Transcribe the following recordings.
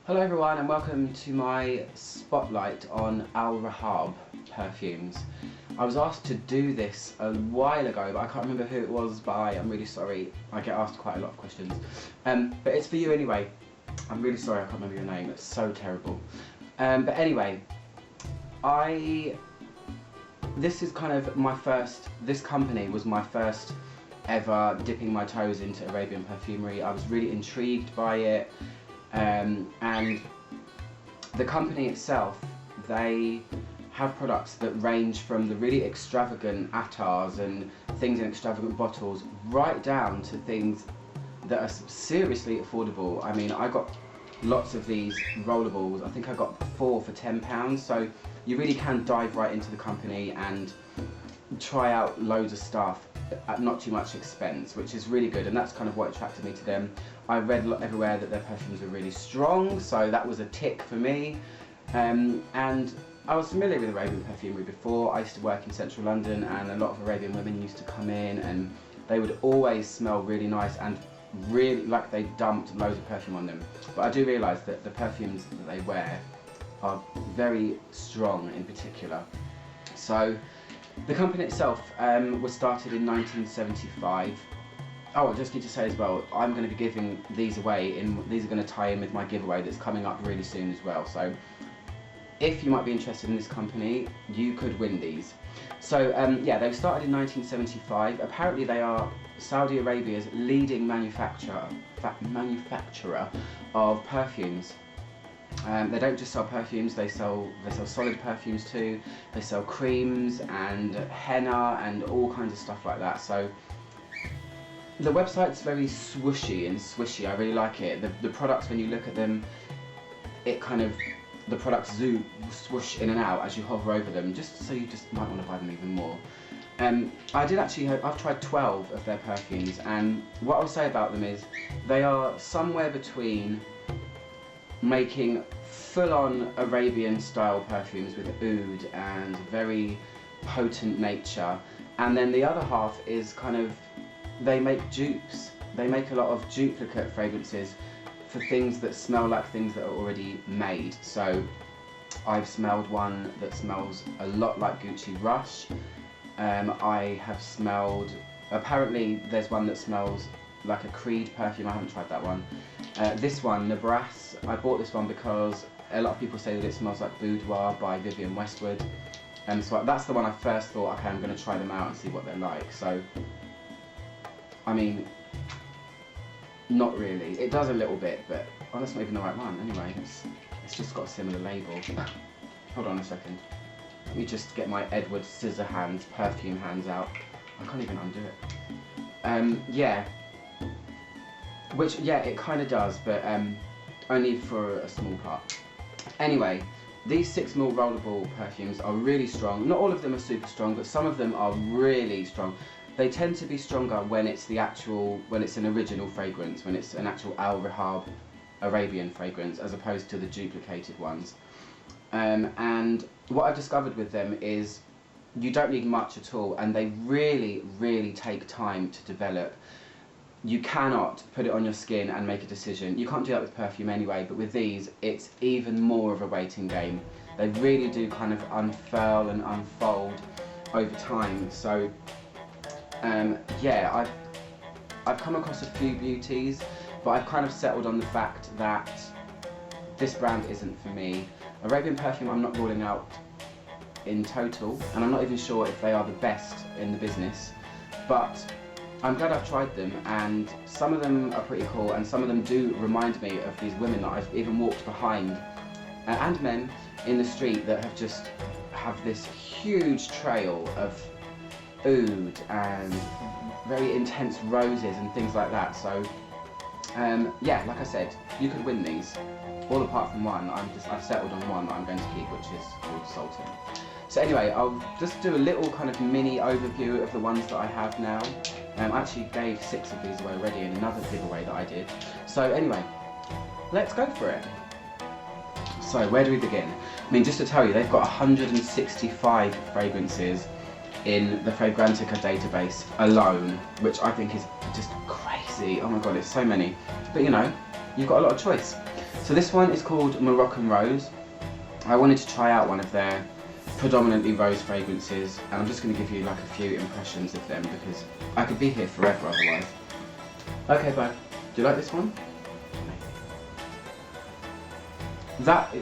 Hello everyone and welcome to my spotlight on Rehab perfumes. I was asked to do this a while ago, but I can't remember who it was by. I'm really sorry. I get asked quite a lot of questions. But it's for you anyway. I'm really sorry I can't remember your name. It's so terrible. But anyway, this is kind of my first, this company was my first ever dipping my toes into Arabian perfumery. I was really intrigued by it. And the company itself, they have products that range from the really extravagant attars and things in extravagant bottles right down to things that are seriously affordable. I mean, I got lots of these rollables. I think I got 4 for £10, so you really can dive right into the company and try out loads of stuff at not too much expense, which is really good, and that's kind of what attracted me to them. I read everywhere that their perfumes were really strong, so that was a tick for me. And I was familiar with Arabian perfumery before. I used to work in central London, and a lot of Arabian women used to come in and they would always smell really nice and really like they dumped loads of perfume on them. But I do realise that the perfumes that they wear are very strong in particular. So the company itself was started in 1975. Oh, I just need to say as well, I'm going to be giving these away, these are going to tie in with my giveaway that's coming up really soon as well. So if you might be interested in this company, you could win these. So yeah, they were started in 1975. Apparently they are Saudi Arabia's leading manufacturer of perfumes. They don't just sell perfumes, they sell solid perfumes too. They sell creams and henna and all kinds of stuff like that. So the website's very swooshy and swishy. I really like it. The products, when you look at them, it kind of, the products swoosh in and out as you hover over them, just so you just might want to buy them even more. I've tried 12 of their perfumes, and what I'll say about them is they are somewhere between making full-on Arabian style perfumes with oud and very potent nature, and then the other half is kind of, they make dupes. They make a lot of duplicate fragrances for things that smell like things that are already made. So I've smelled one that smells a lot like Gucci Rush. I have smelled, apparently there's one that smells like a Creed perfume. I haven't tried that one. This one, Nebras, I bought this one because a lot of people say that it smells like Boudoir by Vivienne Westwood. So that's the one I first thought, okay, I'm going to try them out and see what they're like. So, I mean, not really. It does a little bit, but oh, that's not even the right one. Anyway, it's just got a similar label. Hold on a second. Let me just get my Edward Scissorhands perfume hands out. I can't even undo it. Yeah. Which, yeah, it kind of does, but only for a small part. Anyway, these 6ml rollable perfumes are really strong. Not all of them are super strong, but some of them are really strong. They tend to be stronger when it's an original fragrance, when it's an actual Al Rehab Arabian fragrance, as opposed to the duplicated ones. And what I've discovered with them is you don't need much at all, and they really, really take time to develop. You cannot put it on your skin and make a decision. You can't do that with perfume anyway, but with these, it's even more of a waiting game. They really do kind of unfurl and unfold over time. So, yeah, I've come across a few beauties, but I've kind of settled on the fact that this brand isn't for me. Arabian perfume I'm not ruling out in total, and I'm not even sure if they are the best in the business, but I'm glad I've tried them, and some of them are pretty cool, and some of them do remind me of these women that I've even walked behind, and men in the street that have this huge trail of oud and very intense roses and things like that. So yeah, like I said, you could win these, all apart from one. I've settled on one that I'm going to keep, which is called Sultan. So anyway, I'll just do a little kind of mini overview of the ones that I have now. I actually gave 6 of these away already in another giveaway that I did. So anyway, let's go for it. So where do we begin? I mean, just to tell you, they've got 165 fragrances in the Fragrantica database alone, which I think is just crazy. Oh my god, it's so many. But you know, you've got a lot of choice. So this one is called Moroccan Rose. I wanted to try out one of their predominantly rose fragrances, and I'm just going to give you like a few impressions of them because I could be here forever otherwise. Okay, bud, do you like this one?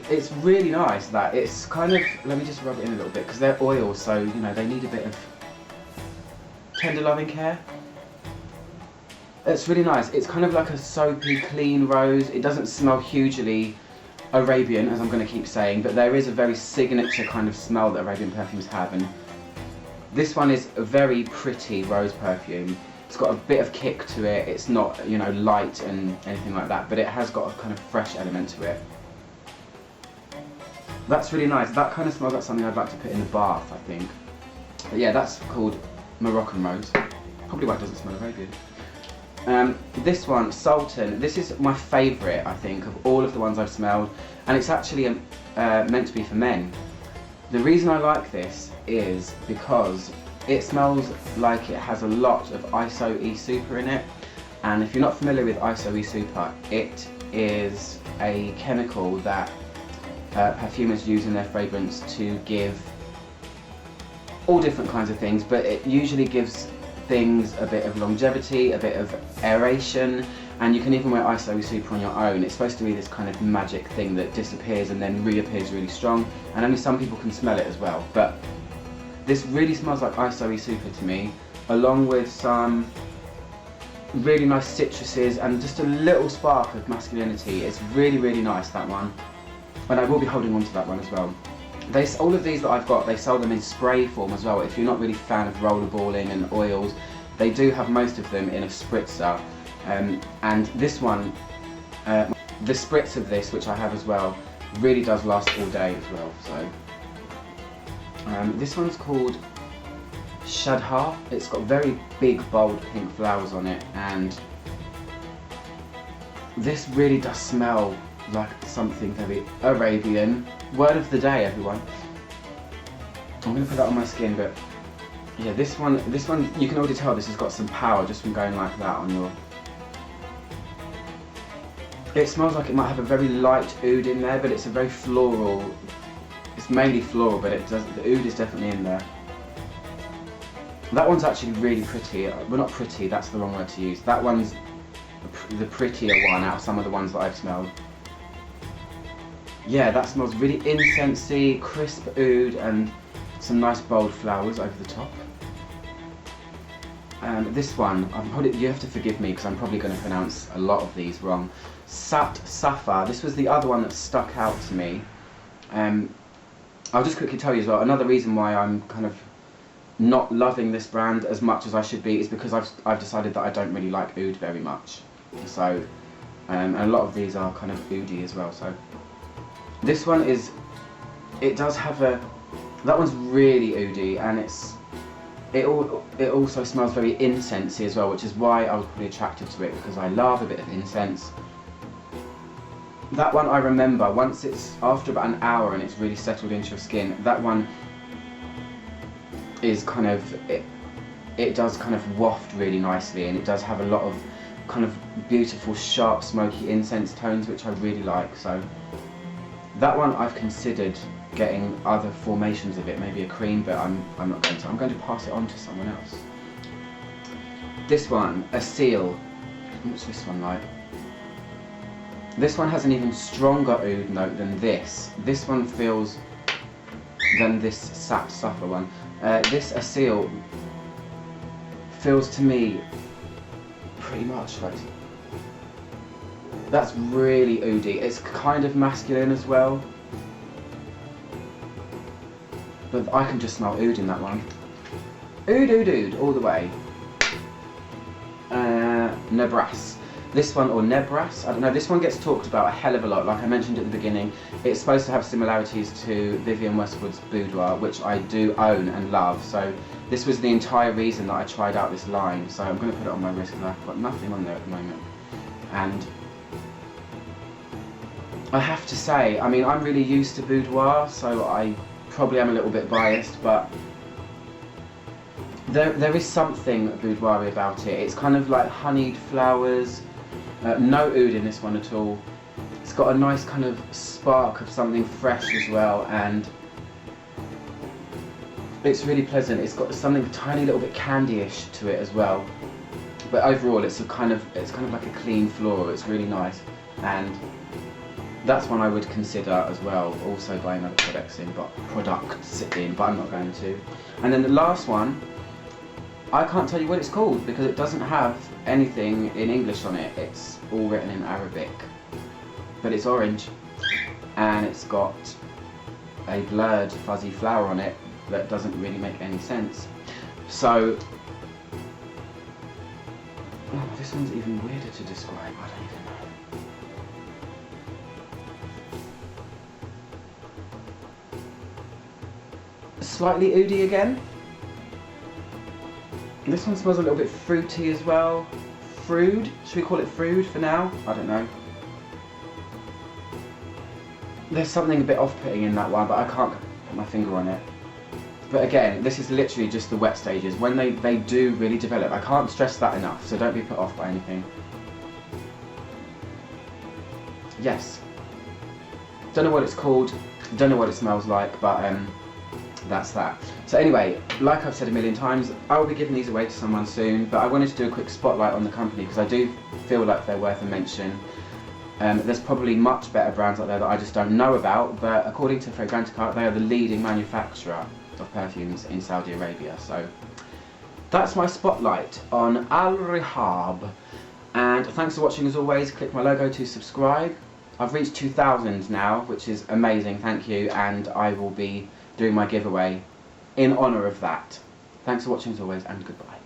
It's really nice. That it's kind of, let me just rub it in a little bit because they're oils, so you know they need a bit of tender loving care. It's really nice. It's kind of like a soapy, clean rose. It doesn't smell hugely Arabian, as I'm going to keep saying, but there is a very signature kind of smell that Arabian perfumes have, and this one is a very pretty rose perfume. It's got a bit of kick to it. It's not, you know, light and anything like that, but it has got a kind of fresh element to it. That's really nice. That kind of smells like something I'd like to put in the bath, I think. But yeah, that's called Moroccan Rose. Probably why it doesn't smell Arabian. This one, Sultan, this is my favourite, I think, of all of the ones I've smelled, and it's actually meant to be for men. The reason I like this is because it smells like it has a lot of Iso E Super in it, and if you're not familiar with Iso E Super, it is a chemical that perfumers use in their fragrance to give all different kinds of things, but it usually gives things a bit of longevity, a bit of aeration, and you can even wear Iso E Super on your own. It's supposed to be this kind of magic thing that disappears and then reappears really strong, and only some people can smell it as well. But this really smells like Iso E Super to me, along with some really nice citruses and just a little spark of masculinity. It's really, really nice, that one. And I will be holding on to that one as well. All of these that I've got, they sell them in spray form as well. If you're not really a fan of rollerballing and oils, they do have most of them in a spritzer. And this one, the spritz of this, which I have as well, really does last all day as well. So this one's called Shadha. It's got very big, bold pink flowers on it, and this really does smell like something very Arabian. Word of the day, everyone. I'm going to put that on my skin, but yeah, this one, you can already tell this has got some power just from going like that on your... It smells like it might have a very light oud in there, but it's a very floral, it's mainly floral, but the oud is definitely in there. That one's actually really pretty. Well, not pretty, that's the wrong word to use. That one's the prettier one out of some of the ones that I've smelled. Yeah, that smells really incensey, crisp oud, and some nice bold flowers over the top. This one, you have to forgive me because I'm probably going to pronounce a lot of these wrong. Sat Safa, this was the other one that stuck out to me. I'll just quickly tell you as well, another reason why I'm kind of not loving this brand as much as I should be is because I've decided that I don't really like oud very much. So, and a lot of these are kind of oudy as well, so. This one is, it does have that one's really oudy, and it also smells very incensey as well, which is why I was probably attracted to it, because I love a bit of incense. That one I remember, once it's after about an hour and it's really settled into your skin, that one is kind of, it does kind of waft really nicely, and it does have a lot of kind of beautiful, sharp, smoky incense tones, which I really like. So that one I've considered getting other formations of it, maybe a cream, but I'm not going to. I'm going to pass it on to someone else. This one, a seal. What's this one like? This one has an even stronger oud note than this. This one feels than this Sat Safa one. This Asil feels to me pretty much like, that's really oudy. It's kind of masculine as well, but I can just smell oud in that one. Oud, oud, oud, all the way. Nebras. This one, or Nebras, I don't know, this one gets talked about a hell of a lot. Like I mentioned at the beginning, it's supposed to have similarities to Vivienne Westwood's Boudoir, which I do own and love. So this was the entire reason that I tried out this line. So I'm going to put it on my wrist because I've got nothing on there at the moment. And I have to say, I mean, I'm really used to Boudoir, so I probably am a little bit biased, but there is something boudoir-y about it. It's kind of like honeyed flowers, no oud in this one at all. It's It's got a nice kind of spark of something fresh as well, and it's really pleasant. It's got something tiny little bit candy-ish to it as well. But overall, it's kind of like a clean floral. It's really nice, and that's one I would consider as well. Also buying other products in, but I'm not going to. And then the last one, I can't tell you what it's called because it doesn't have anything in English on it. It's all written in Arabic, but it's orange, and it's got a blurred fuzzy flower on it that doesn't really make any sense. So. Oh, this one's even weirder to describe, I don't even know. Slightly oody again. This one smells a little bit fruity as well. Fruit? Should we call it fruit for now? I don't know. There's something a bit off-putting in that one, but I can't put my finger on it. But again, this is literally just the wet stages. When they do really develop, I can't stress that enough, so don't be put off by anything. Yes. Don't know what it's called, don't know what it smells like, but that's that. So anyway, like I've said a million times, I will be giving these away to someone soon, but I wanted to do a quick spotlight on the company because I do feel like they're worth a mention. There's probably much better brands out there that I just don't know about, but according to Fragrantica, they are the leading manufacturer of perfumes in Saudi Arabia. So that's my spotlight on Rehab, and thanks for watching as always. Click my logo to subscribe. I've reached 2,000 now, which is amazing, thank you, and I will be doing my giveaway in honour of that. Thanks for watching as always, and goodbye.